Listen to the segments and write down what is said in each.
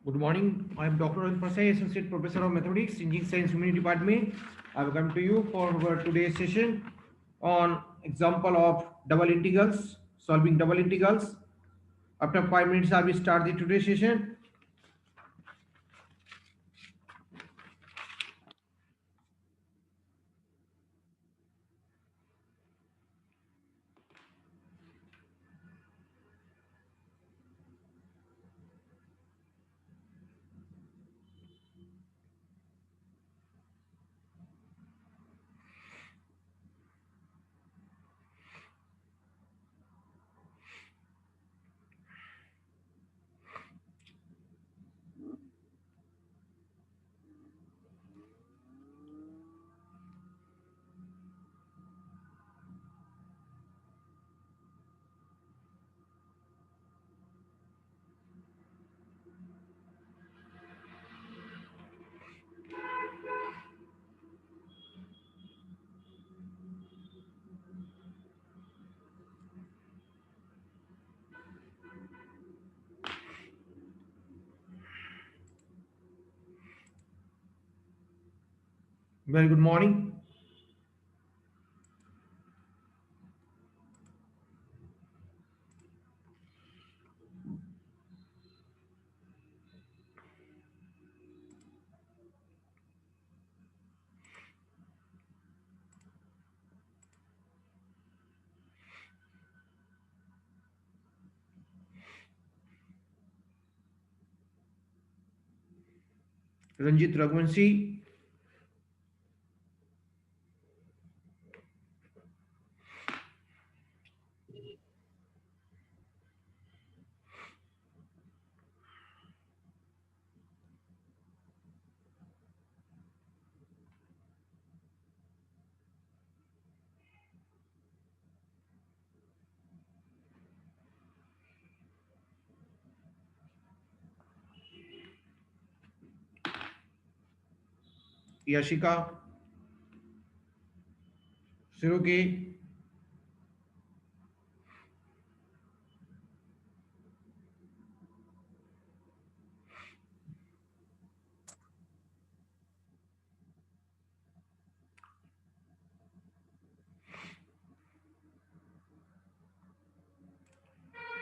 Good morning. I am Dr. Rohit Pasai, Associate Professor of Mathematics, Engineering Science Humanity Department. I will come to you for our today's session on example of double integrals, solving double integrals. After 5 minutes, I will start the today's session. Very good morning. Ranjit Raghuvanshi, Yashika, Siroke,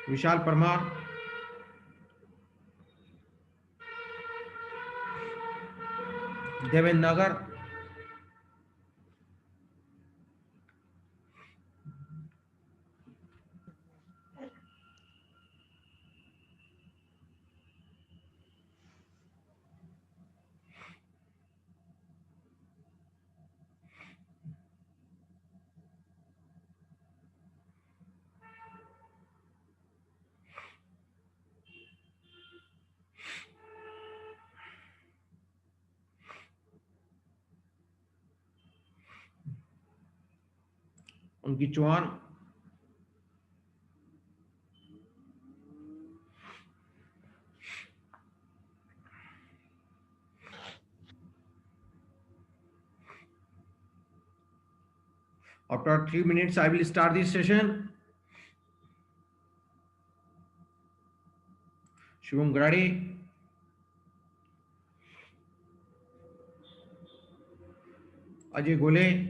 Vishal Parmar, Deven Nagar. उनकी Chauhan, after 3 minutes, I will start this session. Shivam Grade, Ajay Gole,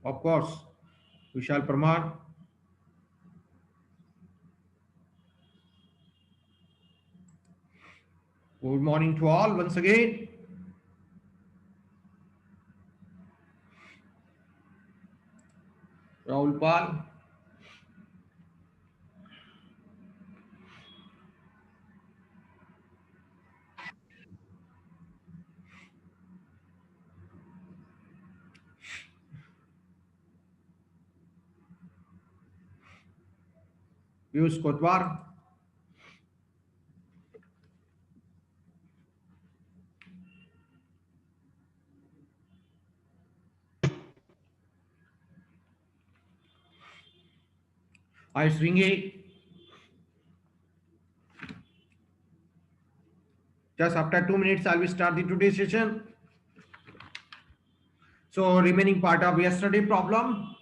of course, Vishal Parmar. Good morning to all once again. Rahul Pal, Piyush Kotwar, Hi, Swingy. Just after 2 minutes, I will start the today's session. So, remaining part of yesterday problem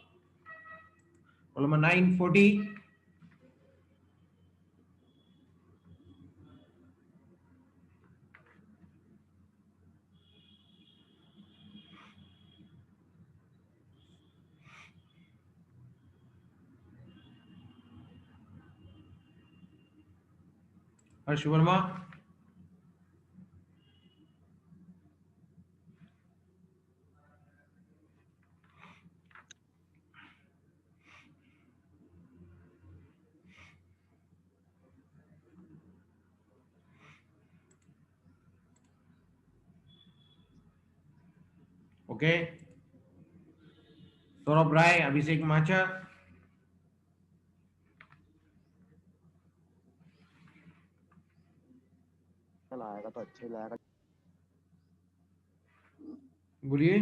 number 940. Harsh Verma. Okay. Saurabh Rai, Abhishek Macha. लाएगा तो अच्छा ही लाएगा। बोलिए।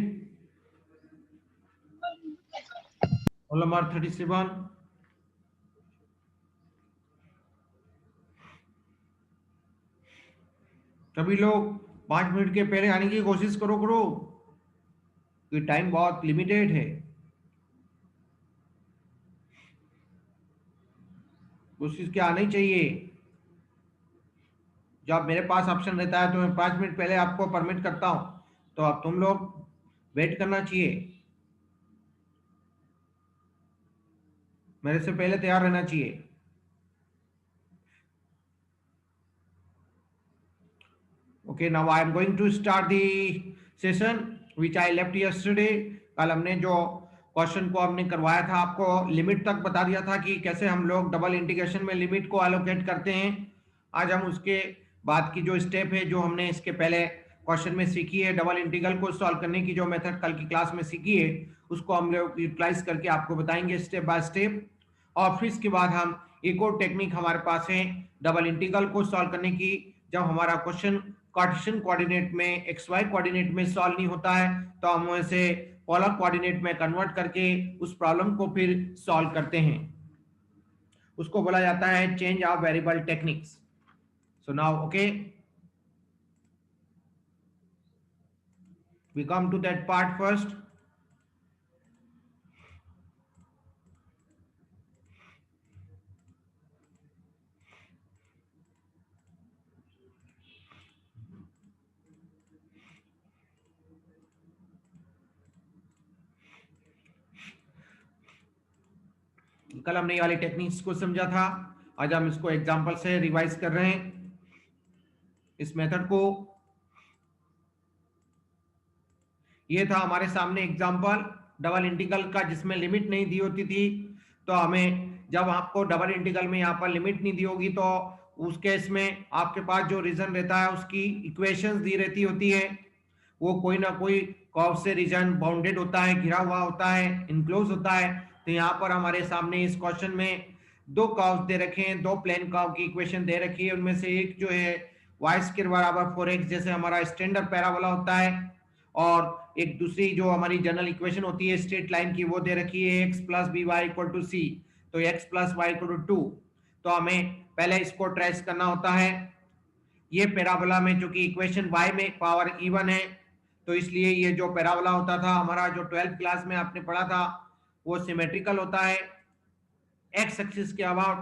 Roll number 37। सभी लोग 5 minute के पहले आने की कोशिश करो कि टाइम बहुत लिमिटेड है। कोशिश क्या आनी चाहिए। जब मेरे पास ऑप्शन रहता है तो मैं 5 मिनट पहले आपको परमिट करता हूं, तो अब तुम लोग वेट करना चाहिए, मेरे से पहले तैयार रहना चाहिए। Okay, now I am going to start the session which I left yesterday. कल हमने जो क्वेश्चन को हमने करवाया था, आपको लिमिट तक बता दिया था कि कैसे हम लोग डबल इंटीग्रेशन में लिमिट को एलोकेट करते हैं। आज हम उसके बाद की जो स्टेप है, जो हमने इसके पहले क्वेश्चन में सीखी है, डबल इंटीग्रल को सॉल्व करने की जो मेथड कल की क्लास में सीखी है, उसको हम लोग यूटिलाइज करके आपको बताएंगे स्टेप बाय स्टेप। और फिर इसके बाद हम एक और टेक्निक हमारे पास है डबल इंटीग्रल को सॉल्व करने की। जब हमारा क्वेश्चन कार्टेशियन कोऑर्डिनेट में एक्स वाई कोऑर्डिनेट में सॉल्व नहीं होता है, तो हम उसे पोलर कोऑर्डिनेट में कन्वर्ट करके उस प्रॉब्लम को फिर सॉल्व करते हैं। उसको बोला जाता है change of variable techniques. So now okay, we come to that part first. कल हमने ये वाली टेक्निक्स को समझा था, आज हम इसको एग्जांपल से रिवाइज कर रहे हैं इस मेथड को। ये था हमारे सामने एग्जांपल डबल इंटीग्रल का, जिसमें लिमिट नहीं दी होती थी। तो हमें जब आपको डबल इंटीग्रल में यहाँ पर लिमिट नहीं दी होगी, तो उस केस में आपके पास जो रीजन रहता है उसकी इक्वेशंस दी रहती होती है। वो कोई ना कोई कर्व से रीजन बाउंडेड होता है, घिरा हुआ होता है, इनक्लोज होता है। तो यहाँ पर हमारे सामने इस क्वेश्चन में दो कर्व्स दे रखे हैं, दो प्लेन कर्व की इक्वेशन दे रखी है। उनमें से एक जो है वाई स्क्वायर बराबर 4x, जैसे हमारा स्टैंडर्ड पैराबोला होता है, और एक दूसरी जो हमारी जनरल इक्वेशन होती है स्ट्रेट लाइन की, वो दे रखी है x plus b y equal to c. तो x plus y equal to 2। तो हमें पहले इसको ट्रेस करना होता है। ये पैराबोला में चूंकि इक्वेशन y में पावर इवन है, तो इसलिए ये जो पैराबोला होता था हमारा, जो 12th क्लास में आपने पढ़ा था, वो सिमेट्रिकल होता है एक्स एक्सिस के अबाउट।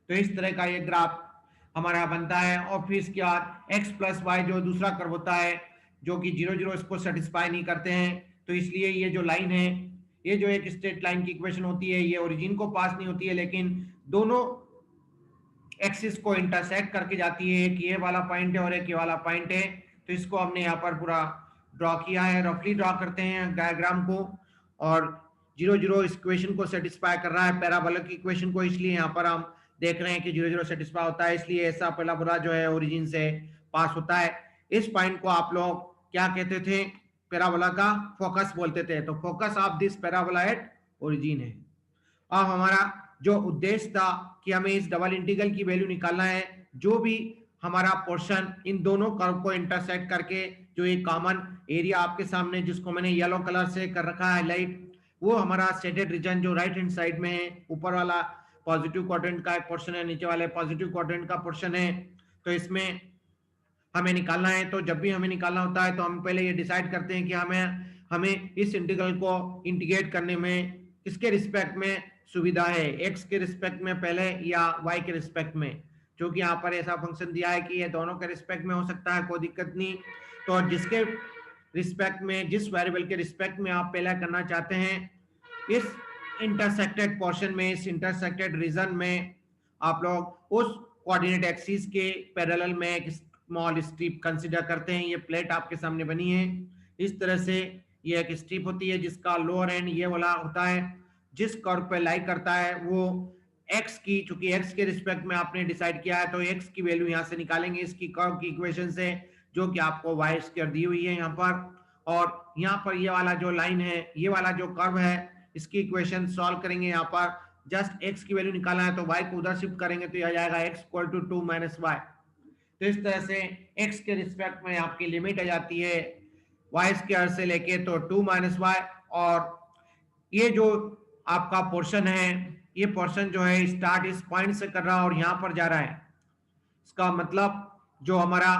तो इस तरह का ये ग्राफ हमारा बनता है। और फिर इसके बाद एक्स प्लस वाई जो दूसरा कर्व होता है, जो कि 0 0 इसको सेटिस्फाई नहीं करते हैं, तो इसलिए ये जो लाइन है, ये जो एक स्ट्रेट लाइन की इक्वेशन होती है, ये ओरिजिन को पास नहीं होती है, लेकिन दोनों एक्सिस को इंटरसेक्ट करके जाती है। एक ये वाला पॉइंट है और एक ये वाला पॉइंट है। तो इसको हमने यहाँ पर पूरा ड्रॉ किया है, रफली ड्रॉ करते हैं डायग्राम को। और 0 0 इस इक्वेशन को सेटिस्फाई कर रहा है, पैराबोलिक इक्वेशन को, इसलिए यहाँ पर हम देख रहे हैं कि 0 0 सेटिस्फाई होता है, इसलिए ऐसा पैराबोला जो है ओरिजिन से पास होता है। इस पॉइंट को आप लोग क्या कहते थे, पैराबोला का फोकस बोलते थे। तो focus of this parabola at origin है। अब हमारा जो उद्देश्य था कि हमें इस डबल इंटीग्रल की वैल्यू निकालना है, जो भी हमारा पोर्शन इन दोनों कर्व को इंटरसेक्ट करके जो एक कॉमन एरिया आपके सामने, जिसको मैंने येलो कलर से कर रखा है हाईलाइट, वो हमारा शेडेड रीजन जो राइट हैंड साइड में है, ऊपर वाला पॉजिटिव क्वाड्रेंट का एक पोर्शन है, नीचे वाले पॉजिटिव क्वाड्रेंट का पोर्शन है। तो इसमें हमें निकालना है, तो जब भी हमें निकालना होता है तो हम पहले ये डिसाइड करते हैं कि हमें इस इंटीग्रल को इंटीग्रेट करने में किसके रिस्पेक्ट में सुविधा है, एक्स के रिस्पेक्ट में पहले या वाई के रिस्पेक्ट में। क्योंकि यहाँ पर ऐसा फंक्शन दिया है कि ये दोनों के रिस्पेक्ट में हो सकता है, कोई दिक्कत नहीं। तो जिसके रिस्पेक्ट में, जिस वेरिएबल के रिस्पेक्ट में आप पहले करना चाहते हैं, इस इंटरसेक्टेड पोर्शन में, इस इंटरसेक्टेड रीजन में आप लोग उस कोऑर्डिनेट एक्सिस के पैरेलल में एक स्मॉल स्ट्रिप कंसीडर करते हैं। ये प्लेट आपके सामने बनी है, इस तरह से ये एक स्ट्रिप होती है जिसका लोअर एंड ये वाला होता है, जिस कर्व पे लाई करता है वो एक्स की, चूंकि एक्स के रिस्पेक्ट में आपने डिसाइड किया है तो एक्स की वैल्यू यहाँ से निकालेंगे इसकी कर्व की इक्वेशन से, जो कि आपको वाई स्क्वायर दी हुई है यहाँ पर। और यहाँ पर ये वाला जो लाइन है, ये वाला जो कर्व है, इसकी इक्वेशन सॉल्व करेंगे। यहाँ पर जस्ट एक्स की वैल्यू निकालना है तो वाई को उधर शिफ्ट करेंगे तो यह आ जाएगा x equal to 2 minus y. तो इस तरह से एक्स के रिस्पेक्ट में आपकी लिमिट आ जाती है वाई स्क्वायर से लेके तो 2 माइनस वाई। और ये जो आपका पोर्शन है, ये पोर्शन जो है स्टार्ट इस पॉइंट से कर रहा है और यहाँ पर जा रहा है। इसका मतलब जो हमारा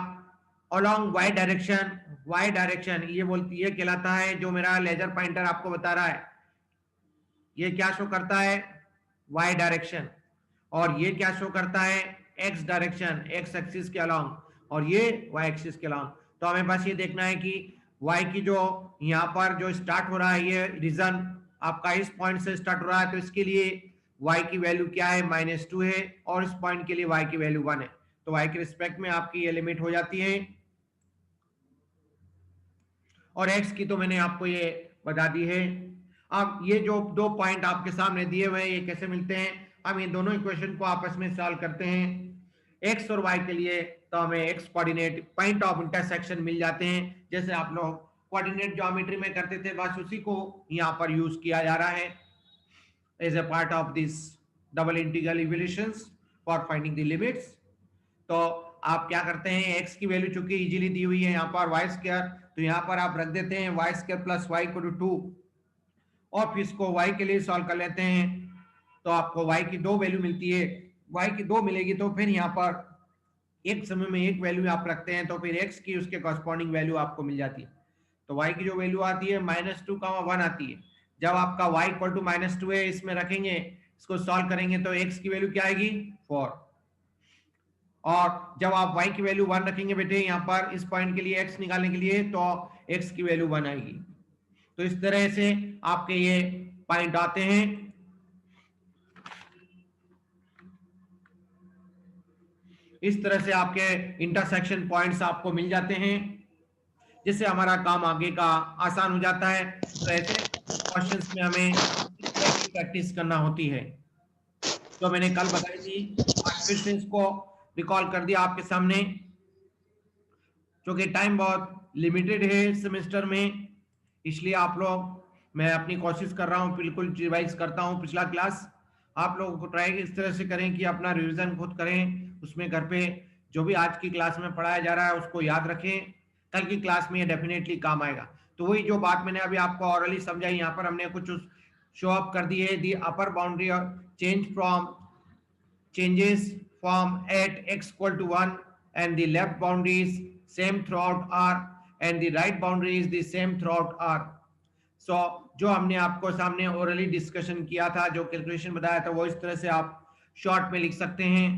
अलोंग वाई डायरेक्शन ये कहलाता है, जो मेरा लेजर पॉइंटर आपको बता रहा है, ये क्या शो करता है, वाई डायरेक्शन। और ये क्या शो करता है, एक्स डायरेक्शन, एक्स एक्सिस के अलोंग, और ये वाई एक्सिस के अलोंग। तो हमें बस ये देखना है कि वाई की जो यहाँ पर जो स्टार्ट हो रहा है, ये रीजन आपका इस पॉइंट से स्टार्ट हो रहा है, तो इसके लिए वाई की वैल्यू क्या है, -2 है, और इस पॉइंट के लिए वाई की वैल्यू 1 है। तो वाई के रिस्पेक्ट में आपकी ये लिमिट हो जाती है। और एक्स की तो मैंने आपको ये बता दी है। अब ये जो दो पॉइंट आपके सामने दिए हुए हैं, ये कैसे मिलते हैं, हम ये दोनों इक्वेशन को आपस में सॉल्व करते हैं। एक्स और वाई के लिए तो हमें x coordinate point of intersection मिल जाते हैं, जैसे आप लोग कोऑर्डिनेट ज्योमेट्री में करते थे, बस उसी को यहाँ पर यूज किया जा रहा है as a part of this double integral evaluations for finding the limits. तो आप क्या करते हैं, एक्स की वैल्यू चूंकि इजीली दी हुई है यहाँ पर वाई स्क्वायर, तो यहाँ पर आप रख देते हैं y square plus y equal to 2, और फिर इसको वाई के लिए सॉल्व कर लेते हैं। तो आपको वाई की 2 वैल्यू मिलती है, वाई की 2 मिलेगी तो फिर यहाँ पर एक समय में एक वैल्यू आप रखते हैं, तो फिर एक्स की उसके कॉरस्पॉन्डिंग वैल्यू आपको मिल जाती है। तो वाई की जो वैल्यू आती है -2, 1 आती है। जब आपका वाई इक्वल टू -2 है, इसमें रखेंगे, इसको सॉल्व करेंगे तो एक्स की वैल्यू क्या आएगी, 4। और जब आप y की वैल्यू 1 रखेंगे बेटे यहाँ पर इस पॉइंट के लिए x निकालने के लिए, तो x की वैल्यू 1 आएगी। तो इस तरह से आपके ये पॉइंट आते हैं। इस तरह से आपके इंटरसेक्शन पॉइंट्स आपको मिल जाते हैं, जिससे हमारा काम आगे का आसान हो जाता है। तो ऐसे क्वेश्चंस में हमें इस तरह की प्रैक्टिस करना होती है। तो मैंने कल बताई थी, आज फिर से इसको रिकॉल कर दिया आपके सामने, क्योंकि टाइम बहुत लिमिटेड है इस सेमेस्टर में, इसलिए आप लोग, मैं अपनी कोशिश कर रहा हूँ, बिल्कुल रिवाइज करता हूँ पिछला क्लास। आप लोगों को ट्राई इस तरह से करें कि अपना रिवीजन खुद करें, उसमें घर पे जो भी आज की क्लास में पढ़ाया जा रहा है उसको याद रखें, कल की क्लास में ये डेफिनेटली काम आएगा। तो वही जो बात मैंने अभी आपको ऑरली समझाई, यहाँ पर हमने कुछ शो अप कर दी है। The upper boundary changes from at x equal to 1, and the left boundary is same throughout R, and the right boundary is the same throughout R. So जो हमने आपको सामने ओरली डिस्कशन किया था, जो कैलकुलेशन बताया था, वो इस तरह से आप शॉर्ट में लिख सकते हैं,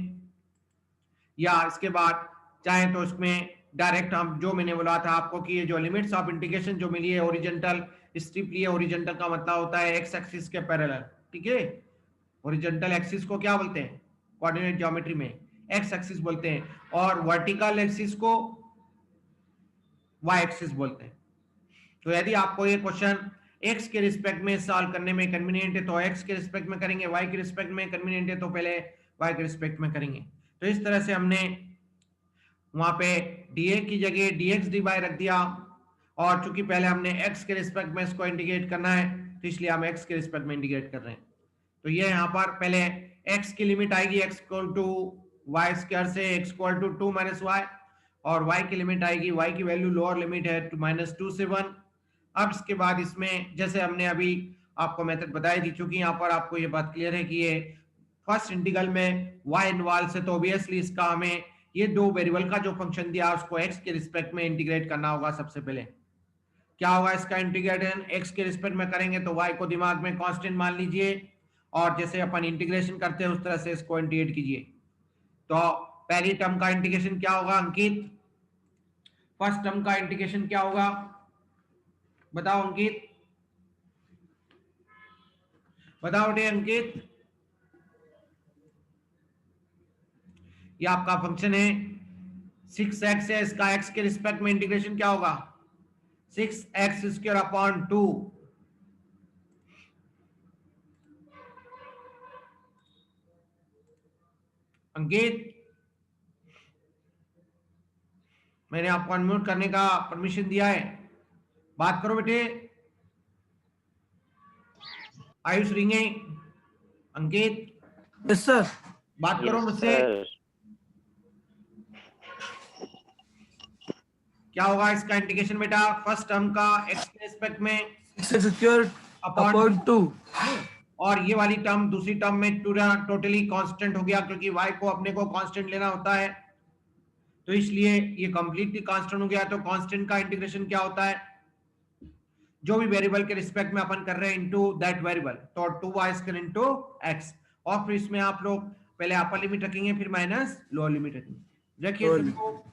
या इसके बाद चाहे तो इसमें डायरेक्ट हम जो मैंने बोला था आपको कि ये जो लिमिट्स ऑफ इंटीग्रेशन जो मिली है, ओरिजेंटल स्ट्रिप लिए, ओरिजेंटल का मतलब होता है एक्स एक्सिस के पैरेलल, ठीक है। ओरिजेंटल एक्सिस को क्या बोलते हैं कोऑर्डिनेट ज्योमेट्री में, एक्स एक्सिस बोलते हैं, और वर्टिकल एक्सिस को वाई एक्सिस बोलते हैं। तो यदि आपको ये क्वेश्चन एक्स के रिस्पेक्ट में सॉल्व करने में कन्वीनियंट है तो एक्स के रिस्पेक्ट में करेंगे, वाई के रिस्पेक्ट में कन्वीनियंट है तो पहले वाई के रिस्पेक्ट में करेंगे। तो इस तरह से हमने वहां पे डीए की जगह dx dy रख दिया, और चूंकि पहले हमने x के रिस्पेक्ट में इसको इंटीग्रेट करना है, तो इसलिए हम x के रिस्पेक्ट में इंटीग्रेट कर रहे हैं। तो ये यहाँ पर पहले x की लिमिट आएगी x equal to y square से x equal to 2 minus y, और y की लिमिट आएगी, y की वैल्यू लोअर लिमिट है -2 से 1। अब इसके बाद इसमें जैसे हमने अभी आपको मेथड बताई थी, चूंकि यहाँ पर आपको ये बात क्लियर है कि ये फर्स्ट इंटीग्रल में y इन्वॉल्व है, तो ऑब्वियसली इसका हमें ये दो वेरिएबल का जो फंक्शन दिया उसको x के रिस्पेक्ट में इंटीग्रेट करना होगा। सबसे पहले क्या होगा, इसका इंटीग्रेशन x के रिस्पेक्ट में करेंगे तो y को दिमाग में कांस्टेंट मान लीजिए, और जैसे अपन इंटीग्रेशन करते हैं उस तरह से इसको इंटीग्रेट कीजिए। तो पहली टर्म का इंटीग्रेशन क्या होगा अंकित? फर्स्ट टर्म का इंटीग्रेशन क्या होगा बताओ अंकित, बताओ डे अंकित। ये आपका फंक्शन है 6x है, इसका x के रिस्पेक्ट में इंटीग्रेशन क्या होगा? 6x² upon 2। अंकित, मैंने आपको अनम्यूट करने का परमिशन दिया है, बात करो बेटे। आयुष रिंगे, अंकित यस सर। बात करो मुझसे। क्या होगा इसका इंटीग्रेशन बेटा? फर्स्ट टर्म का x के रिस्पेक्ट में 6x² अपॉन 2, और ये वाली टर्म दूसरी टर्म में टोटली कांस्टेंट हो गया, क्योंकि y को अपने को कांस्टेंट लेना होता है, तो इसलिए ये कंप्लीटली कांस्टेंट हो गया। तो कांस्टेंट का इंटीग्रेशन क्या होता है? जो भी वेरिएबल के रिस्पेक्ट में अपन कर रहे हैं इनटू दैट वेरिएबल, तो 2y² इनटू x, और फिर इसमें आप लोग पहले अपर लिमिट रखेंगे फिर माइनस लोअर लिमिट रखेंगे। रखिए सबको।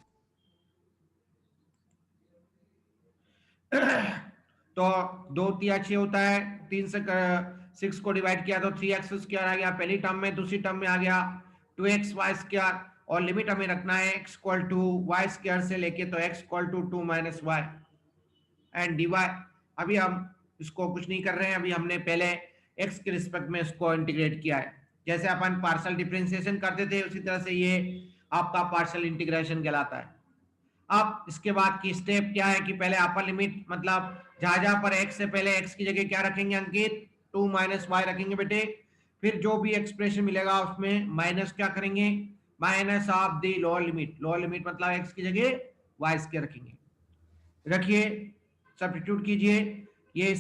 तो 2 3 6 होता है, 3 से 6 को डिवाइड किया तो 3x² आ गया पहली टर्म में, दूसरी टर्म में आ गया 2xy², और लिमिट हमें रखना है x इक्वल टू y² से लेके, तो x equal to 2 minus y and dy। अभी हम इसको कुछ नहीं कर रहे हैं, अभी हमने पहले x के रिस्पेक्ट में इसको इंटीग्रेट किया है। जैसे अपन पार्शियल डिफरेंशिएशन करते थे उसी तरह से ये आपका पार्शियल इंटीग्रेशन कहलाता है। अब इसके बाद की स्टेप क्या है कि पहले अपर लिमिट, मतलब जहां पर x से पहले x की जगह क्या रखेंगे अंकित? 2 माइनस y रखेंगे बेटे। फिर जो भी एक्सप्रेशन मिलेगा उसमें माइनस क्या करेंगे? Minus of the lower limit. Lower limit मतलब x की जगह y² रखेंगे। रखिए, सब्स्टिट्यूट कीजिए। ये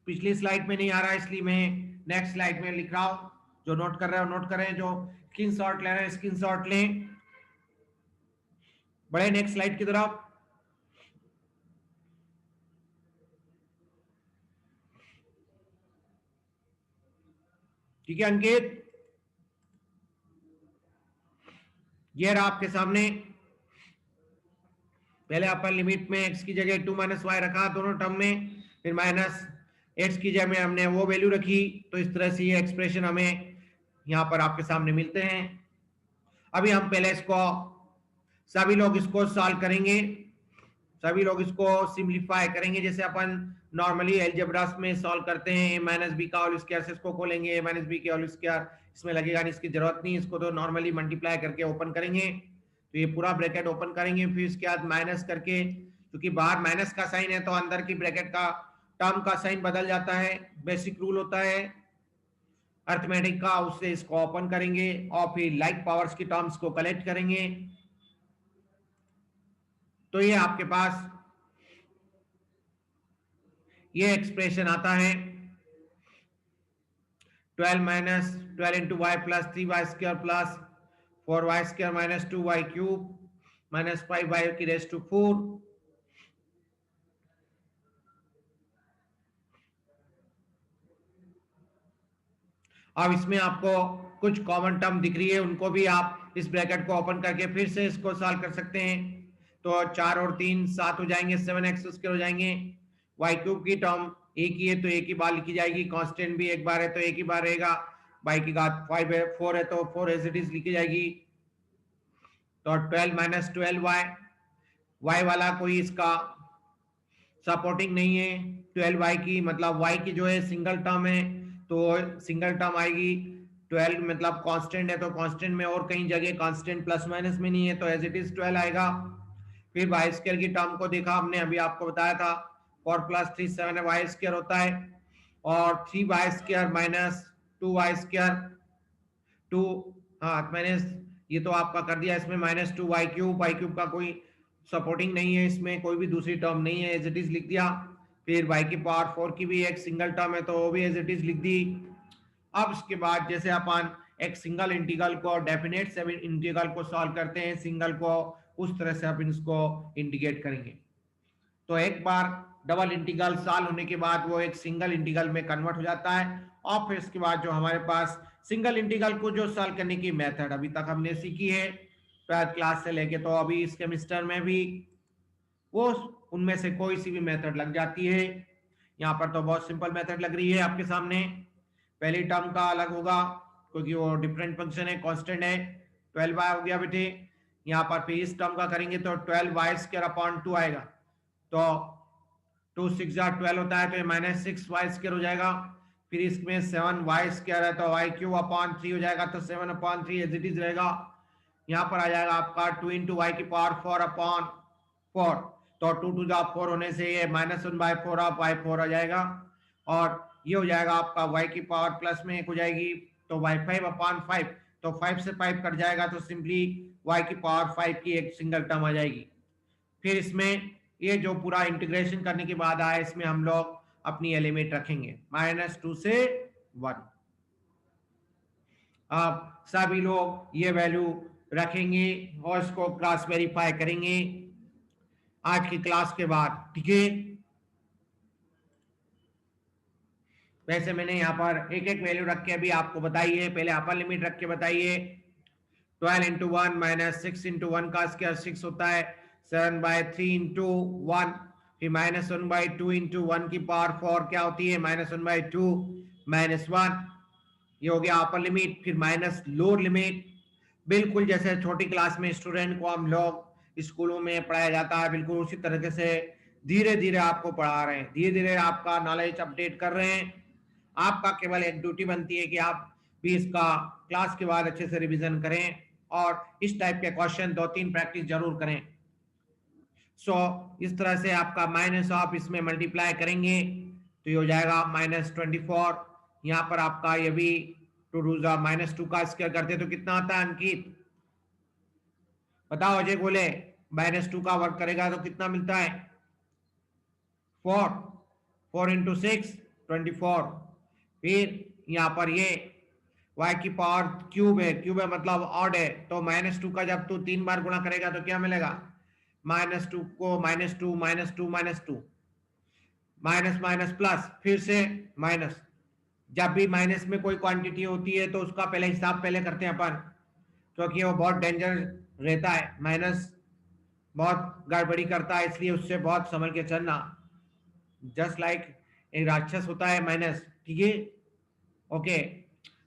पिछली स्लाइड में नहीं आ रहा है इसलिए मैं नेक्स्ट स्लाइड में लिख रहा हूं। जो नोट कर रहे हो नोट करें, जो स्क्रीनशॉट ले रहे हैं स्क्रीनशॉट लें। बढ़े नेक्स्ट स्लाइड की तरफ। ठीक है अंकित, ये रहा आपके सामने। पहले अपन लिमिट में x की जगह 2 माइनस y रखा दोनों टर्म में, फिर माइनस x की जगह में हमने वो वैल्यू रखी, तो इस तरह से ये एक्सप्रेशन हमें यहाँ पर आपके सामने मिलते हैं। अभी हम पहले इसको सभी लोग इसको सॉल्व करेंगे, सभी लोग इसको सिंप्लीफाई करेंगे जैसे अपन नॉर्मली एलजेब्रास में सॉल्व करते हैं। a माइनस बी का होल स्क्वायर से इसको खोलेंगे, a माइनस बी के होल स्क्वायर, इसमें लगेगा नहीं, इसकी जरूरत नहीं, इसको तो नॉर्मली मल्टीप्लाई करके ओपन करेंगे। तो ये पूरा ब्रैकेट ओपन करेंगे, फिर इसके बाद माइनस करके, क्योंकि बाहर माइनस का साइन है तो अंदर की ब्रैकेट का टर्म का साइन बदल जाता है, बेसिक रूल होता है अर्थमेटिक का, उससे इसको ओपन करेंगे और फिर लाइक पावर्स की टर्म्स को कलेक्ट करेंगे। तो ये आपके पास ये एक्सप्रेशन आता है 12 minus 12 into y plus 3y² plus 4y² minus 2y³ minus 5y की रेज टू 4। अब इसमें आपको कुछ कॉमन टर्म दिख रही है, उनको भी आप इस ब्रैकेट को ओपन करके फिर से इसको सॉल्व कर सकते हैं। तो 4 और 3 7 हो जाएंगे, 7x² हो जाएंगे। y³ की टर्म एक ही है तो एक ही बार लिखी जाएगी, कांस्टेंट भी एक बार है तो एक ही बार रहेगा, y की घात 5 है, 4 है तो 4 एज इट इज लिखी जाएगी। तो 12 माइनस 12y, y वाला कोई इसका सपोर्टिंग नहीं है 12y की, मतलब y की जो है सिंगल टर्म है तो सिंगल टर्म आएगी। 12 मतलब कांस्टेंट है तो कांस्टेंट में और कहीं जगह कांस्टेंट प्लस माइनस में नहीं है तो एज इट इज 12 आएगा। फिर y² की टर्म को देखा हमने, अभी आपको बताया था 4 प्लस 3 7 y² होता है, और 3y² माइनस 2y², 2 हाँ माइनस ये तो आपका कर दिया, इसमें माइनस 2y³ y³ का कोई सपोर्टिंग नहीं है, इसमें कोई भी दूसरी टर्म नहीं है, एज इट इज लिख दिया। फिर y की पावर 4 की भी एक सिंगल टर्म है तो वो भी एज इट इज लिख दी। अब इसके बाद जैसे अपन एक सिंगल इंटीग्रल को डेफिनेट से इंटीग्रल को सॉल्व करते हैं, सिंगल को उस तरह से आप इसको इंटीग्रेट करेंगे। तो एक बार डबल इंटीग्रल सॉल्व होने के बाद वो एक सिंगल इंटीग्रल में कन्वर्ट हो जाता है। और फिर इसके बाद जो हमारे पास सिंगल इंटीग्रल को जो सॉल्व करने की मेथड अभी तक हमने सीखी है 12th क्लास से लेके, तो अभी इस सेमेस्टर में भी वो उनमें से कोई सी भी मेथड लग जाती है। यहाँ पर तो बहुत सिंपल मेथड लग रही है आपके सामने। पहली टर्म का अलग होगा क्योंकि वो डिफरेंट फंक्शन है, कांस्टेंट है, 12y हो गया बेटे। यहाँ पर फिर इस टर्म का करेंगे तो 12y² आएगा, तो 2 6 12 होता है, तो ये -6y² हो जाएगा। फिर इसमें 7y² है तो y³ हो जाएगा, तो 7/3 एज इट इज रहेगा। यहाँ पर आ जाएगा आपका 2 × y⁴/4, तो 2 to the 4 होने से ये -1/4 ऑफ y4 आ जाएगा। और ये हो जाएगा आपका y की पावर प्लस में 1 हो जाएगी, तो y5/5, तो 5 से 5 कट जाएगा, तो सिंपली y की पावर 5 की एक सिंगल टर्म आ जाएगी। फिर इसमें ये जो पूरा इंटीग्रेशन करने के बाद आया, इसमें हम लोग अपनी लिमिट रखेंगे -2 से 1। अब सभी लोग ये वैल्यू रखेंगे और इसको क्रॉस वेरीफाई करेंगे आज की क्लास के बाद, ठीक है। वैसे मैंने यहाँ पर एक एक वैल्यू रख के अभी आपको बताई है। पहले अपर लिमिट रख के बताइए। 12 × 1 -6 × 1 का स्क्वायर 6 होता है, 7/3 × 1, फिर -1/2 × 1 की पावर 4 क्या होती है, -1/2 -1। ये हो गया अपर लिमिट। फिर माइनस लोअर लिमिट, बिल्कुल जैसे छोटी क्लास में स्टूडेंट को हम लोग स्कूलों में पढ़ाया जाता है, बिल्कुल उसी तरीके से धीरे धीरे आपको पढ़ा रहे हैं, धीरे धीरे आपका नॉलेज अपडेट कर रहे हैं। आपका केवल एक ड्यूटी बनती है कि आप भी इसका क्लास के बाद अच्छे से रिवीजन करें और इस टाइप के क्वेश्चन 2-3 प्रैक्टिस जरूर करें। इस तरह से आपका माइनस ऑफ इसमें मल्टीप्लाई करेंगे तो ये हो जाएगा -24। यहाँ पर आपका ये भी 2 2 -2 का स्क्वायर करते तो कितना आता है अंकित, बताओ अजय बोले। -2 का वर्क करेगा तो कितना मिलता है, 4 4 × 6 24। फिर यहाँ पर ये y की पावर क्यूब है मतलब ऑड है, तो -2 का जब तू 3 बार गुणा करेगा तो क्या मिलेगा, -2 को -2 -2 -2 माइनस माइनस प्लस, फिर से माइनस। जब भी माइनस में कोई क्वांटिटी होती है तो उसका पहले हिसाब पहले करते हैं अपन, क्योंकि वो बहुत डेंजर रहता है, माइनस बहुत गड़बड़ी करता है, इसलिए उससे बहुत संभल के चलना। जस्ट लाइक एक राक्षस होता है माइनस, ठीक है, ओके।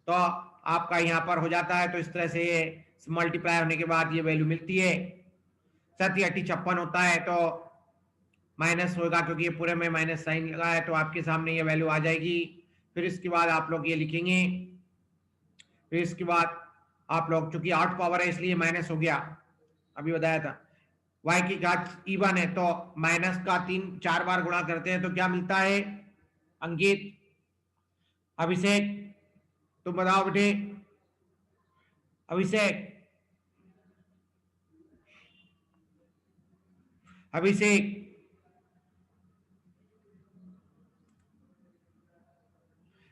तो आपका यहाँ पर हो जाता है, तो इस तरह से ये मल्टीप्लाई होने के बाद ये वैल्यू मिलती है। 7 × 8 = 56 होता है, तो माइनस होगा क्योंकि ये पूरे में माइनस साइन लगा है, तो आपके सामने ये वैल्यू आ जाएगी। फिर इसके बाद आप लोग ये लिखेंगे, फिर इसके बाद आप लोग, चूंकि 8 पावर है इसलिए माइनस हो गया, अभी बताया था। y की घात इवन है तो माइनस का 3-4 बार गुणा करते हैं तो क्या मिलता है अंकित, अभिषेक तुम बताओ बेटे, अभिषेक अभिषेक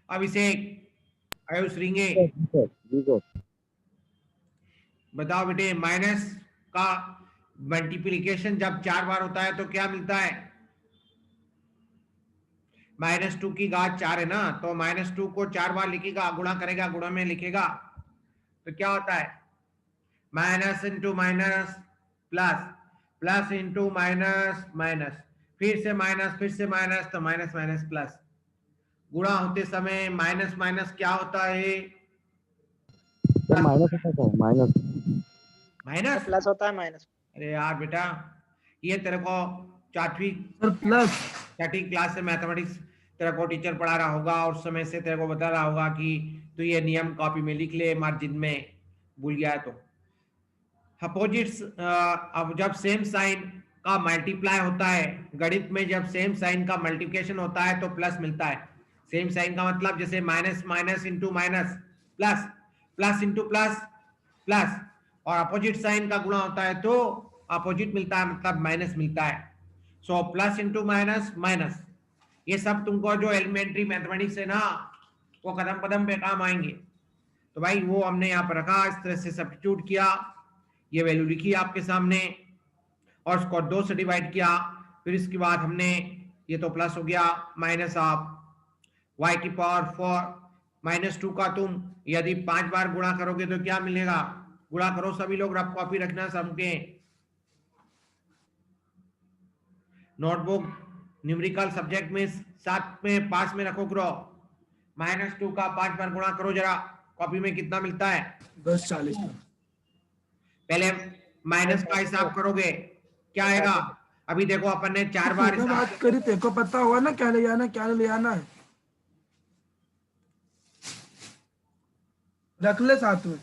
अभिषेक आयुष रिंगे, बताओ बेटे। माइनस का मल्टीप्लिकेशन जब 4 बार होता है तो क्या मिलता है, -2 की घात 4 है ना, तो -2 को 4 बार लिखेगा, गुणा करेगा, गुणा में लिखेगा तो क्या होता है, minus into minus plus, plus into minus minus, फिर से माइनस, तो माइनस माइनस प्लस। गुणा होते समय माइनस माइनस क्या होता है, माइनस होता है, माइनस माइनस प्लस होता है माइनस। अरे यार बेटा, ये तेरे को चौथी सर प्लस। छठी क्लास से मैथमेटिक्स तेरे को टीचर पढ़ा रहा होगा और उस समय से तेरे को बता रहा होगा कि तू ये नियम कॉपी में लिख ले, मार्जिन में भूल गया है तो। अपोजिट्स, अब जब सेम साइन का मल्टीप्लाई होता है गणित में, जब सेम साइन का मल्टीप्लिकेशन होता है तो प्लस मिलता है। सेम साइन का मतलब जैसे minus minus into minus plus, plus into plus plus, और अपोजिट साइन का गुणा होता है तो अपोजिट मिलता है, मतलब माइनस मिलता है। So plus into minus minus, ये सब तुमको जो एलिमेंट्री मैथमेटिक्स है ना वो कदम कदम पे काम आएंगे। तो भाई वो हमने यहाँ पर रखा, इस तरह से सब्स्टिट्यूट किया, ये वैल्यू लिखी आपके सामने और उसको 2 से डिवाइड किया। फिर इसके बाद हमने ये तो प्लस हो गया, माइनस ऑफ y की पावर 4 -2 का तुम यदि 5 बार गुणा करोगे तो क्या मिलेगा? गुणा करो सभी लोग, रफ कॉपी रखना सबके, नोटबुक न्यूमेरिकल सब्जेक्ट में साथ में पास में रखो करो। -2 का 5 बार गुणा करो जरा, कॉपी में कितना मिलता है? 1040 का। पहले माइनस का हिसाब करोगे, क्या आएगा? अभी देखो अपन ने 4 बार तो बात करी, तेरे को पता होगा ना क्या ले जाना क्या नहीं ले जाना है, रख ले साथ में।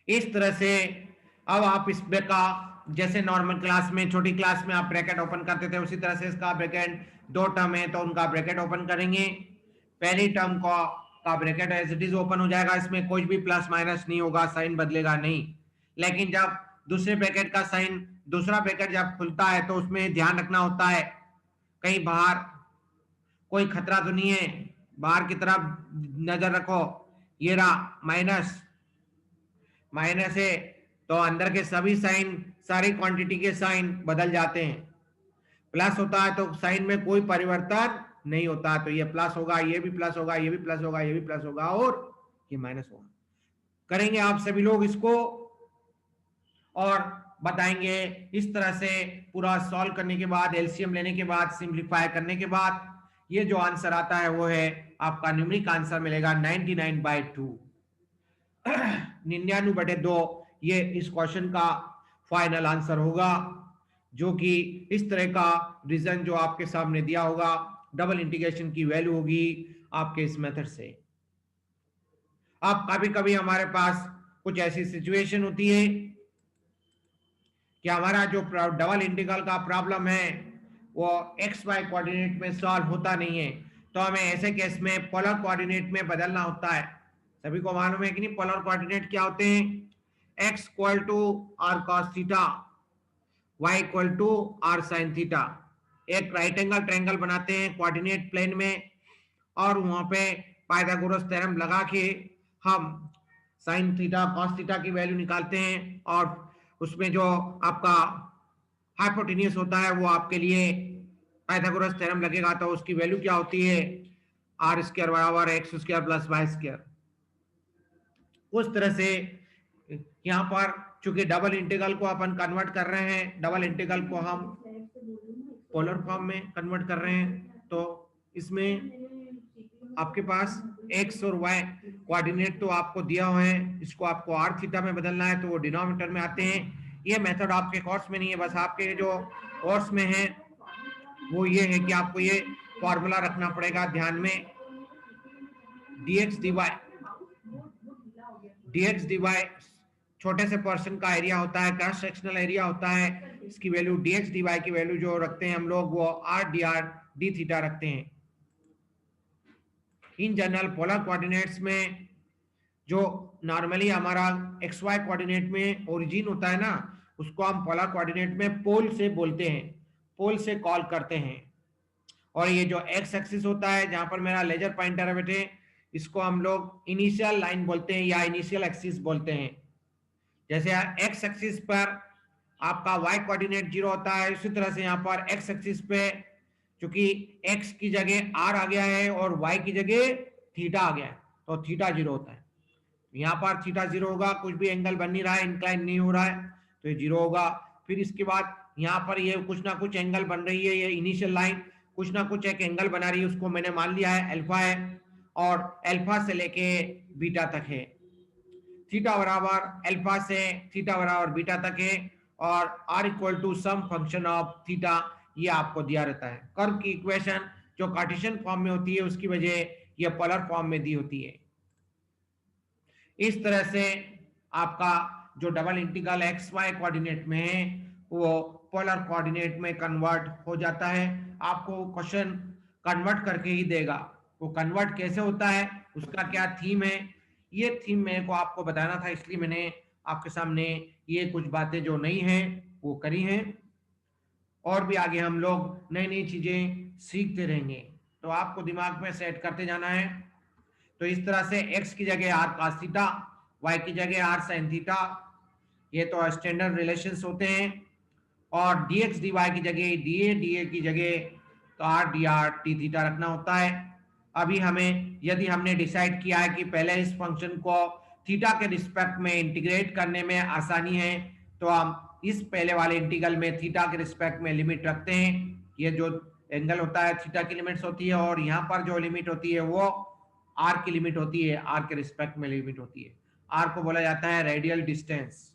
इस तरह से अब आप इसमें का जैसे नॉर्मल क्लास में, छोटी क्लास में आप ब्रैकेट ओपन करते थे, उसी तरह से इसका ब्रैकेट, 2 टर्म है तो उनका ब्रैकेट ओपन करेंगे। पहली टर्म का bracket as it is open हो जाएगा, इसमें कुछ भी प्लस माइनस नहीं होगा, साइन बदलेगा नहीं। लेकिन जब दूसरे ब्रैकेट का साइन, दूसरा ब्रैकेट जब खुलता है तो उसमें ध्यान रखना होता है कहीं बाहर कोई खतरा तो नहीं है, बाहर की तरफ नजर रखो। ये रहा माइनस, माइनस है तो अंदर के सभी साइन, सारी क्वांटिटी के साइन बदल जाते हैं। प्लस होता है तो साइन में कोई परिवर्तन नहीं होता, तो ये प्लस होगा, ये भी प्लस होगा, ये भी प्लस होगा, ये भी प्लस होगा और ये माइनस होगा। करेंगे आप सभी लोग इसको और बताएंगे। इस तरह से पूरा सॉल्व करने के बाद, एलसीएम लेने के बाद, सिंप्लीफाई करने के बाद ये जो आंसर आता है वो है आपका न्यूमेरिक आंसर मिलेगा 99/2, 99/2। ये इस क्वेश्चन का फाइनल आंसर होगा, जो कि इस तरह का रीजन जो आपके सामने दिया होगा, डबल इंटीग्रेशन की वैल्यू होगी आपके इस मेथड से। अब कभी कभी हमारे पास कुछ ऐसी सिचुएशन होती है कि हमारा जो डबल इंटीग्रल का प्रॉब्लम है वो एक्स वाई कोऑर्डिनेट में सॉल्व होता नहीं है, तो हमें ऐसे केस में पोलर कोऑर्डिनेट में बदलना होता है। सभी को मालूम है कि नहीं पोलर कोऑर्डिनेट क्या होते हैं? x equal to r cos theta, y equal to r sin theta. एक राइट एंगल ट्रायंगल बनाते हैं कोऑर्डिनेट प्लेन में और वहां पे पाइथागोरस थ्योरम लगा के हम sin थीटा cos थीटा की वैल्यू निकालते हैं और उसमें जो आपका हाइपोटेन्यूस होता है वो आपके लिए पाइथागोरस थ्योरम लगेगा, तो उसकी वैल्यू क्या होती है? r स्क्वायर बराबर x square plus y square. उस तरह से यहाँ पर चूंकि डबल इंटीग्रल को अपन कन्वर्ट कर रहे हैं, डबल इंटीग्रल को हम पोलर फॉर्म में कन्वर्ट कर रहे हैं, तो इसमें आपके पास x और y कोऑर्डिनेट तो आपको दिया हुआ है, इसको आपको r थीटा में बदलना है तो वो डिनोमिनेटर में आते हैं। ये मेथड आपके कोर्स में नहीं है, बस आपके जो कोर्स में है वो ये है कि आपको ये फॉर्मूला रखना पड़ेगा ध्यान में, dx dy छोटे से पर्सन का एरिया होता है, क्रॉस सेक्शनल एरिया होता है, इसकी वैल्यू dx dy की वैल्यू जो रखते हैं हम लोग वो r dr d थीटा रखते हैं। इन जनरल पोलर कोऑर्डिनेट्स में जो नॉर्मली हमारा xy कोऑर्डिनेट में ओरिजिन होता है ना, उसको हम पोलर कोऑर्डिनेट में पोल से बोलते हैं, पोल से कॉल करते हैं। और ये जो x एक्सिस होता है जहां पर मेरा लेजर पॉइंटर है बेटे, इसको हम लोग इनिशियल लाइन बोलते हैं या इनिशियल एक्सिस बोलते हैं। जैसे x एक्सिस पर आपका y कोऑर्डिनेट 0 होता है, इसी तरह से यहाँ पर x एक्सिस पे क्योंकि x की जगह r आ गया है और y की जगह थीटा आ गया है तो थीटा 0 होता है। यहाँ पर थीटा 0 होगा, कुछ भी एंगल बन नहीं रहा है, इंक्लाइन नहीं हो रहा है तो ये 0 होगा। फिर इसके बाद यहाँ पर ये कुछ ना कुछ एंगल बन रही है, ये इनिशियल लाइन कुछ ना कुछ एक एंगल बना रही है, उसको मैंने मान लिया है अल्फा है और अल्फा से लेके बीटा तक है। थीटा बराबर अल्फा से थीटा बराबर बीटा तक है और r equal to some function of theta, ये आपको दिया रहता है। कर्व की इक्वेशन जो कार्टेशियन फॉर्म में होती है उसकी वजह ये पोलर फॉर्म में दी होती है। इस तरह से आपका जो double integral x y coordinate में है वो पोलर कोऑर्डिनेट में कन्वर्ट हो जाता है। आपको क्वेश्चन कन्वर्ट करके ही देगा, वो कन्वर्ट कैसे होता है, उसका क्या थीम है, ये थीम मेरे को आपको बताना था, इसलिए मैंने आपके सामने ये कुछ बातें जो नई हैं वो करी हैं। और भी आगे हम लोग नई नई चीजें सीखते रहेंगे। तो आपको दिमाग में सेट करते जाना है। तो इस तरह से x की जगह r cos थीटा, y की जगह r sin थीटा, ये तो स्टैंडर्ड रिलेशंस होते हैं। और dx dy की जगह dA की जगह तो r dr t थीटा रखना होता है। अभी हमें, यदि हमने डिसाइड किया है कि पहले इस फंक्शन को थीटा के रिस्पेक्ट में इंटीग्रेट करने में आसानी है, तो हम इस पहले वाले इंटीग्रल में थीटा के रिस्पेक्ट में लिमिट रखते हैं। ये जो एंगल होता है थीटा की लिमिट्स होती है, और यहाँ पर जो लिमिट होती है वो आर की लिमिट होती है, आर के रिस्पेक्ट में लिमिट होती है। आर को बोला जाता है radial distance.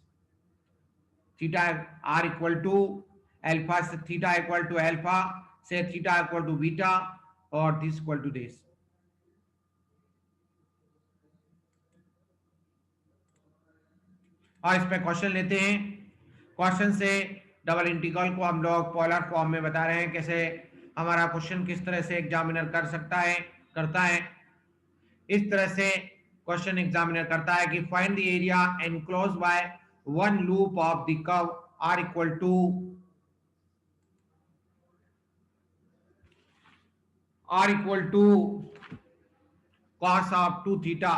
Theta r equal to alpha से थीटा इक्वल टू अल्फा से थीटा इक्वल टू बीटा और दिस इक्वल टू दिस। और इस पे क्वेश्चन लेते हैं। क्वेश्चन से डबल इंटीग्रल को हम लोग पोलर फॉर्म में बता रहे हैं, कैसे हमारा क्वेश्चन किस तरह से एग्जामिनर करता है। इस तरह से क्वेश्चन एग्जामिनर करता है कि find the area enclose by one loop of the curve r equal to cos of 2 theta.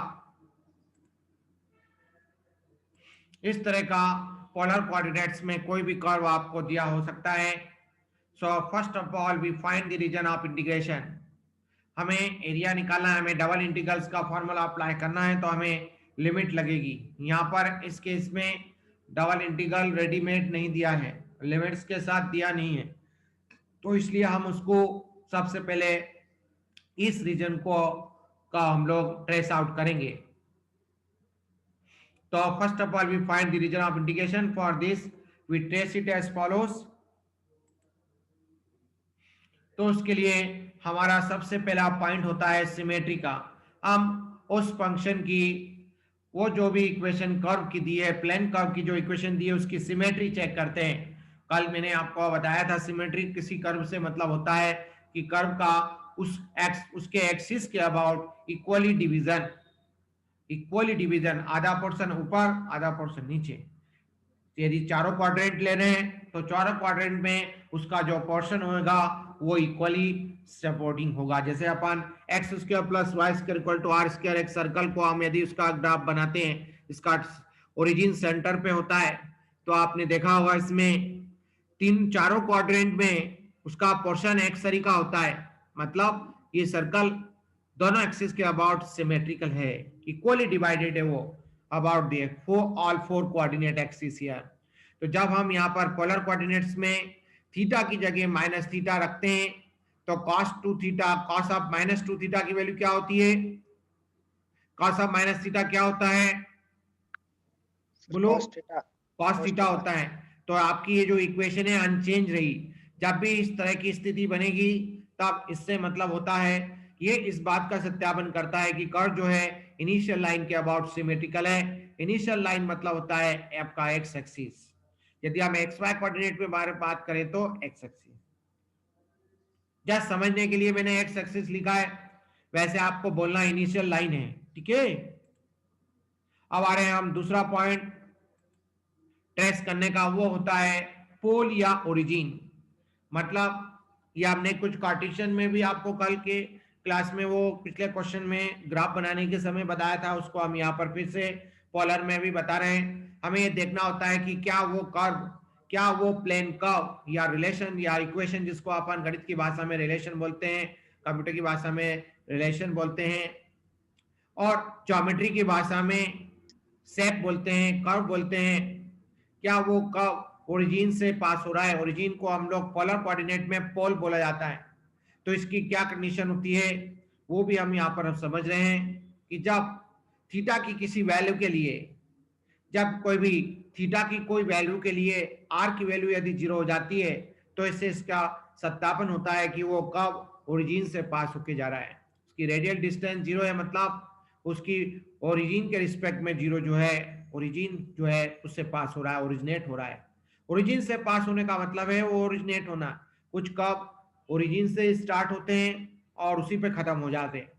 इस तरह का पोलर कोऑर्डिनेट्स में कोई भी कर्व आपको दिया हो सकता है। So first of all we find the region of integration. हमें एरिया निकालना है, हमें डबल इंटीग्रल्स का फॉर्मूला अप्लाई करना है, तो हमें लिमिट लगेगी। यहाँ पर इस केस में डबल इंटीग्रल रेडीमेड नहीं दिया है, लिमिट्स के साथ दिया नहीं है, तो इसलिए हम उसको सबसे पहले इस रीजन का हम लोग ट्रेस आउट करेंगे। तो first of all we find the region of integration. For this we trace it as follows. तो उसके लिए हमारा सबसे पहला पॉइंट होता है सिमेट्री का। हम उस फंक्शन की वो जो भी इक्वेशन कर्व की दी है, प्लेन कर्व की जो इक्वेशन दी है, उसकी सिमेट्री चेक करते हैं। कल मैंने आपको बताया था सिमेट्री किसी कर्व से मतलब होता है कि कर्व का उसके एक्सिस के अबाउट इक्वली डिवीजन, आधा पोर्शन ऊपर आधा पोर्शन नीचे। यदि चारों क्वाड्रेंट ले रहे हैं तो चारों क्वाड्रेंट में उसका जो पोर्शन होगा वो इक्वली सपोर्टिंग होगा। जैसे अपन x square plus y square equal to r square, एक सर्कल को हम यदि उसका ग्राफ बनाते हैं, इसका ओरिजिन सेंटर पे होता है, तो आपने देखा होगा इसमें चारों क्वाड्रेंट में उसका पोर्शन एक सरी का होता है। मतलब ये सर्कल दोनों एक्सिस के अबाउट सिमेट्रिकल है, इक्वली डिवाइडेड है वो about the all four coordinate axis here. तो जब हम यहाँ पर पोलर कोऑर्डिनेट्स में थीटा की जगह माइनस थीटा रखते हैं, तो cos 2 theta, cos of minus 2 theta की वैल्यू क्या होती है? cos ऑफ माइनस थीटा क्या होता है? बोलो। cos थीटा होता है। तो आपकी ये जो इक्वेशन है अनचेंज रही। जब भी इस तरह की स्थिति बनेगी तब इससे मतलब होता है, ये इस बात का सत्यापन करता है कि कर्व जो है इनिशियल लाइन के अबाउट सिमेट्रिकल है। इनिशियल लाइन मतलब होता है आपका एक्स एक्सिस। यदि हम एक्स वाई कोऑर्डिनेट में बात करें तो एक्स एक्सिस। जस्ट समझने के लिए मैंने एक्स एक्सिस लिखा है, वैसे आपको बोलना इनिशियल लाइन है, ठीक है। अब आ रहे हैं हम दूसरा पॉइंट ट्रेस करने का, वो होता है पोल या ओरिजिन। मतलब ये हमने कुछ कार्टेशियन में भी आपको कल के क्लास में वो पिछले क्वेश्चन में ग्राफ बनाने के समय बताया था, उसको हम यहाँ पर फिर से पोलर में भी बता रहे हैं। हमें ये देखना होता है कि क्या वो कर्व, क्या वो प्लेन कर्व या रिलेशन या इक्वेशन, जिसको अपन गणित की भाषा में रिलेशन बोलते हैं, कंप्यूटर की भाषा में रिलेशन बोलते हैं, और ज्योमेट्री की भाषा में शेप बोलते हैं, कर्व बोलते हैं, क्या वो कर्व ओरिजिन से पास हो रहा है। ओरिजिन को हम लोग पोलर कोऑर्डिनेट में पोल बोला जाता है। तो इसकी क्या कंडीशन होती है वो भी हम यहाँ पर समझ रहे हैं कि जब थीटा की किसी वैल्यू के लिए, जब कोई भी थीटा की कोई वैल्यू के लिए आर की वैल्यू यदि 0 हो जाती है, तो इससे इसका सत्यापन होता है कि वो कर्व ओरिजिन से पास होके जा रहा है। उसकी रेडियल डिस्टेंस 0 है, मतलब उसकी ओरिजिन के रिस्पेक्ट में 0 जो है, ओरिजिन जो है उससे पास हो रहा है, ओरिजिनेट हो रहा है। ओरिजिन से पास होने का मतलब है वो ओरिजिनेट होना। कुछ कर्व ओरिजिन से स्टार्ट होते हैं और उसी पे खत्म हो जाते हैं।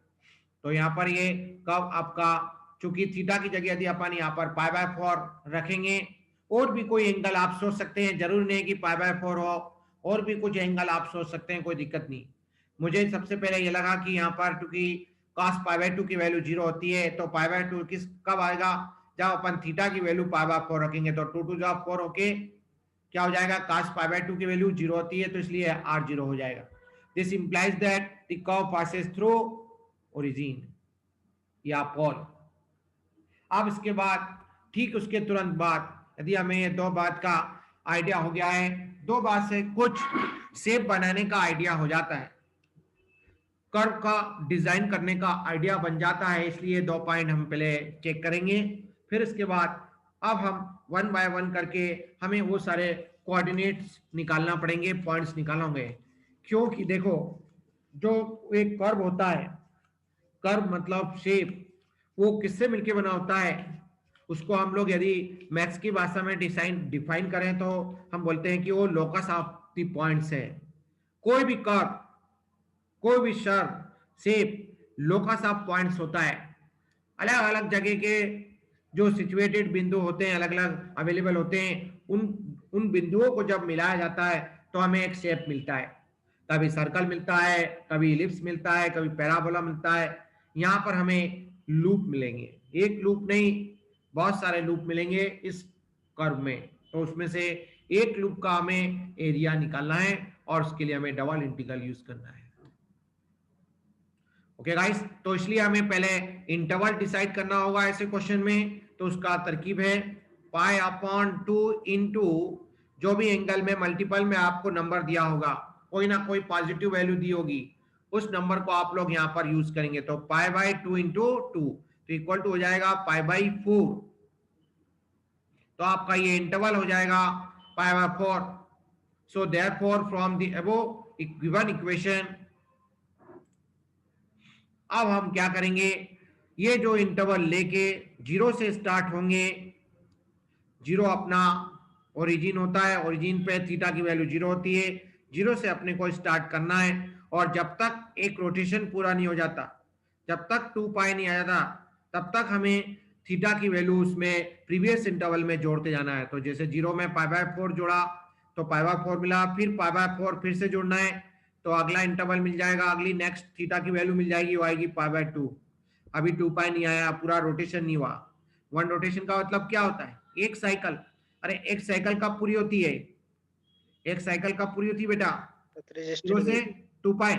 तो यहाँ पर ये कर्व आपका, चूंकि थीटा की जगह यदि अपन यहाँ पर π/4 रखेंगे, और भी कोई एंगल आप सोच सकते हैं, जरूर नहीं कि π/4 हो, और भी कुछ एंगल आप सोच सकते हैं, कोई दिक्कत नहीं। मुझे सबसे पहले ये लगा कि यहाँ पर क्योंकि cos पाई बाय 2 की वैल्यू 0 होती है, तो पाई बाय 2 किस कब आएगा, जब अपन थीटा की वैल्यू पाई बाय 4 रखेंगे, तो 2 टू 4 होके क्या हो जाएगा, cos पाई बाय 2 की वैल्यू 0 होती है, तो इसलिए r 0 हो जाएगा। This implies that the curve passes through origin या पोल। अब इसके बाद ठीक उसके तुरंत बाद यदि हमें ये दो बात का आइडिया हो गया है, दो बात से कुछ शेप बनाने का आइडिया हो जाता है, कर्व का डिजाइन करने का आइडिया बन जाता है, इसलिए दो पॉइंट हम पहले चेक करेंगे। फिर इसके बाद अब हम वन बाय वन करके हमें वो सारे कोऑर्डिनेट्स निकालना पड़ेंगे, पॉइंट्स निकालना होंगे, क्योंकि देखो जो एक कर्व होता है, कर्व मतलब शेप, वो किससे मिलके बना होता है, उसको हम लोग यदि मैथ्स की भाषा में डिफाइन करें तो हम बोलते हैं कि वो लोकस ऑफ द पॉइंट्स है। कोई भी कर्व, कोई भी शेप लोकस ऑफ पॉइंट्स होता है। अलग अलग जगह के जो सिचुएटेड बिंदु होते हैं, अलग अलग अवेलेबल होते हैं, उन उन बिंदुओं को जब मिलाया जाता है तो हमें एक शेप मिलता है। कभी सर्कल मिलता है, कभी इलिप्स मिलता है, कभी पैराबोला मिलता है। यहाँ पर हमें लूप मिलेंगे, एक लूप नहीं बहुत सारे लूप मिलेंगे इस कर्व में, तो उसमें से एक लूप का हमें एरिया निकालना है और उसके लिए हमें डबल इंटीग्रल यूज करना है। ओके गाइस, तो इसलिए हमें पहले इंटरवल डिसाइड करना होगा ऐसे क्वेश्चन में। तो उसका तरकीब है पाई अपॉन 2 इंटू जो भी एंगल में मल्टीपल में आपको नंबर दिया होगा, कोई ना कोई पॉजिटिव वैल्यू दी होगी, उस नंबर को आप लोग यहाँ पर यूज करेंगे। तो पाई बाई 2 इंटू 2 तो इक्वल टू हो जाएगा पाई बाई 4। तो आपका ये इंटरवल हो जाएगा pi by 4। So therefore from the above given equation अब हम क्या करेंगे, ये जो इंटरवल लेके जीरो से स्टार्ट होंगे, जीरो अपना ओरिजिन होता है, ओरिजिन पे थीटा की वैल्यू जीरो होती है, जीरो से अपने को स्टार्ट करना है और जब तक एक रोटेशन पूरा नहीं हो जाता, जब तक 2 पाई नहीं आ जाता, तब तक हमें थीटा की वैल्यू उसमें प्रीवियस इंटरवल में जोड़ते जाना है। तो जैसे जीरो में पाई बाय 4 जोड़ा तो पाई बाय 4 मिला, फिर पाई बाय 4 फिर से जोड़ना है तो अगला इंटरवल मिल जाएगा, अगली नेक्स्ट थीटा की वैल्यू मिल जाएगी, वो आएगी पाई बाय 2। अभी 2 पाई नहीं आया, पूरा रोटेशन नहीं हुआ। वन रोटेशन का मतलब क्या होता है, एक साइकिल। अरे एक साइकिल कब पूरी होती है, एक साइकिल कब पूरी होती है बेटा, जीरो से 2 पाई,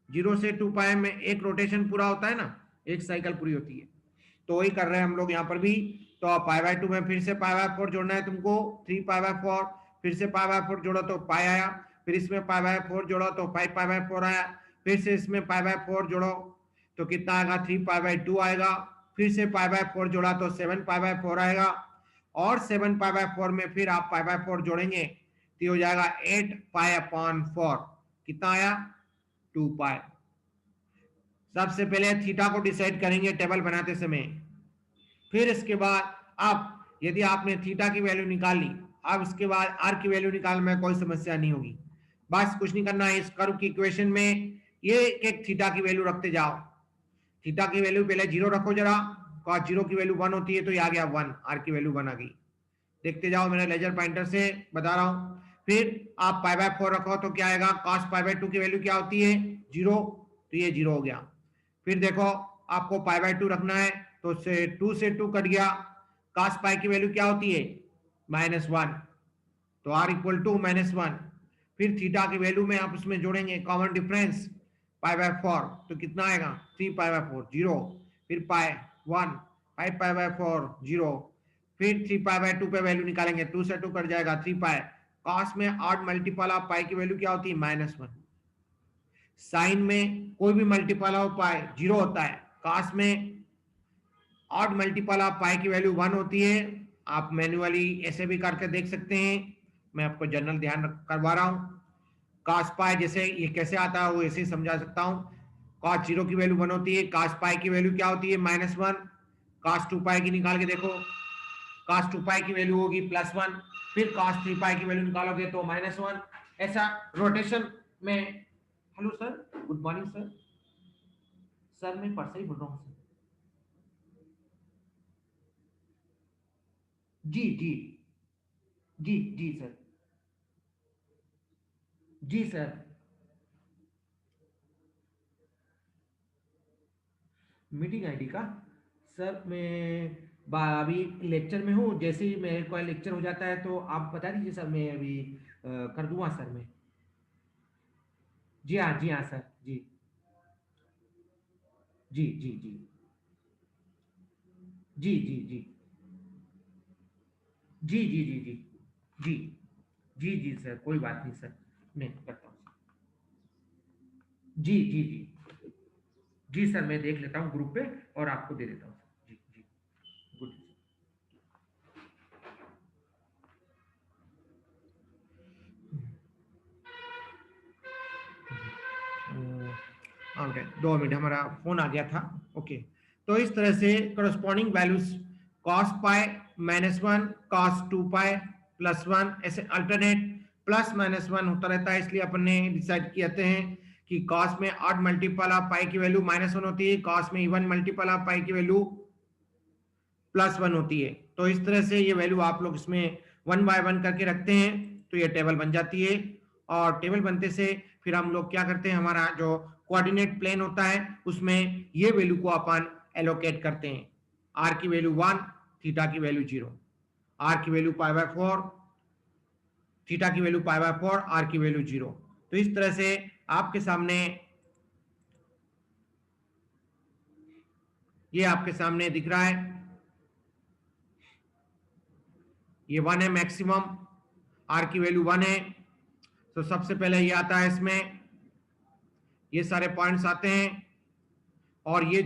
जीरो से 2 पाई में एक रोटेशन पूरा होता है ना, एक साइकिल पूरी होती है। तो वही कर रहे हैं हम लोग यहाँ पर भी। तो पाई बाय 2 में फिर से पाई बाय 4 जोड़ना है तुमको, 3 पाई बाय 4, फिर से पाई बाय 4 जोड़ो तो पाई आया, फिर इसमें पाई बाय 4 जोड़ो तो 5 पाई बाय 4 आया, फिर से इसमें पाई बाय 4 जोड़ो तो कितना आएगा, 3 पाई बाय 2 आएगा, फिर से पाई बाय 4 जोड़ा तो 7 पाई बाय 4 आएगा, और 7 पाई बाय 4 में फिर आप पाई बाय 4 जोड़ेंगे तो हो जाएगा 8 पाई अपॉन 4। कितना आया, 2 पाई। सबसे पहले थीटा को डिसाइड करेंगे टेबल बनाते समय, फिर इसके बाद अब यदि आपने थीटा की वैल्यू निकाल ली, अब इसके बाद आर की वैल्यू निकालने में कोई समस्या नहीं होगी। बस कुछ नहीं करना है, इस कर्व की इक्वेशन में ये एक थीटा की वैल्यू रखते जाओ। थीटा की वैल्यू पहले 0 रखो जरा, cos 0 की वैल्यू 1 होती है तो ये आ गया 1, आर की वैल्यू 1 आ गई। देखते जाओ, मैंने लेजर पॉइंटर से बता रहा हूं। फिर आप पाई बाय 4 रखो तो क्या आएगा, cos पाई बाय 2 की वैल्यू क्या होती है, 0, तो ये 0 हो गया। फिर देखो आपको पाई बाय 2 रखना है तो 2 से 2 कट गया, cos पाई की वैल्यू क्या होती है, -1, तो r इक्वल टू -1। फिर थीटा की वैल्यू में आप उसमें जोड़ेंगे कॉमन डिफरेंस पाई बाय 4 तो कितना आएगा, 3 पाई बाय 4 0, फिर पाई 1, 5 पाई बाय 4 0, फिर 3 पाई बाय 2 पे वैल्यू निकालेंगे, 2 से 2 कट जाएगा, 3 पाई। cos में 8 मल्टीपल ऑफ पाई की वैल्यू क्या होती है, -1। साइन में कोई भी मल्टीपल ऑफ पाई 0 होता है, cos में 8 मल्टीपल ऑफ पाई की वैल्यू 1 होती है। आप मैन्युअली ऐसे भी करके देख सकते हैं, मैं आपको जनरल ध्यान करवा रहा हूँ। cos पाई जैसे ये कैसे आता है वो ऐसे ही समझा सकता हूँ। cos 0 की वैल्यू 1 होती है, cos पाई की वैल्यू क्या होती है, -1। cos 2 पाई की निकाल के देखो, cos 2 पाई की वैल्यू होगी +1, फिर cos 3 पाई की वैल्यू निकालोगे तो -1। ऐसा रोटेशन में। Hello sir, good morning sir. Sir मैं परसा ही बोल रहा हूँ सर। जी जी जी जी सर, जी सर। मीटिंग आईडी का सर मैं अभी लेक्चर में हूँ, जैसे ही मेरे को लेक्चर हो जाता है तो आप बता दीजिए सर, मैं अभी कर दूंगा सर मैं। जी हाँ सर, जी जी जी जी जी जी जी जी जी जी जी जी जी जी सर, कोई बात नहीं सर, मैं करता हूँ। जी जी जी जी सर, मैं देख लेता हूँ ग्रुप पे और आपको दे देता हूँ सर। जी जी, गुड। ओके, 2 मिनट, हमारा फोन आ गया था। ओके, तो इस तरह से करस्पॉन्डिंग वैल्यूज cos पाई -1, cos 2 पाई +1, ऐसे अल्टरनेट +-1 होता रहता है, इसलिए अपन ने डिसाइड किए हैं कि cos में 8 मल्टीपल ऑफ पाई की वैल्यू -1 होती है, cos में 1 मल्टीपल ऑफ पाई की वैल्यू +1 होती है। तो इस तरह से ये वैल्यू आप लोग इसमें 1 बाय 1 करके रखते हैं तो ये टेबल बन जाती है। और टेबल बनते से फिर हम लोग क्या करते हैं, हमारा जो कोऑर्डिनेट प्लेन होता है उसमें ये वैल्यू को अपन एलोकेट करते हैं। आर की वैल्यू 1, थीटा की वैल्यू 0, आर की वैल्यू π/4, थीटा की वैल्यू π/4, आर की वैल्यू 0। तो इस तरह से आपके सामने ये आपके सामने दिख रहा है, ये 1 है मैक्सिमम, आर की वैल्यू 1 है। तो सबसे पहले ये आता है, इसमें ये सारे पॉइंट्स आते हैं और ये जो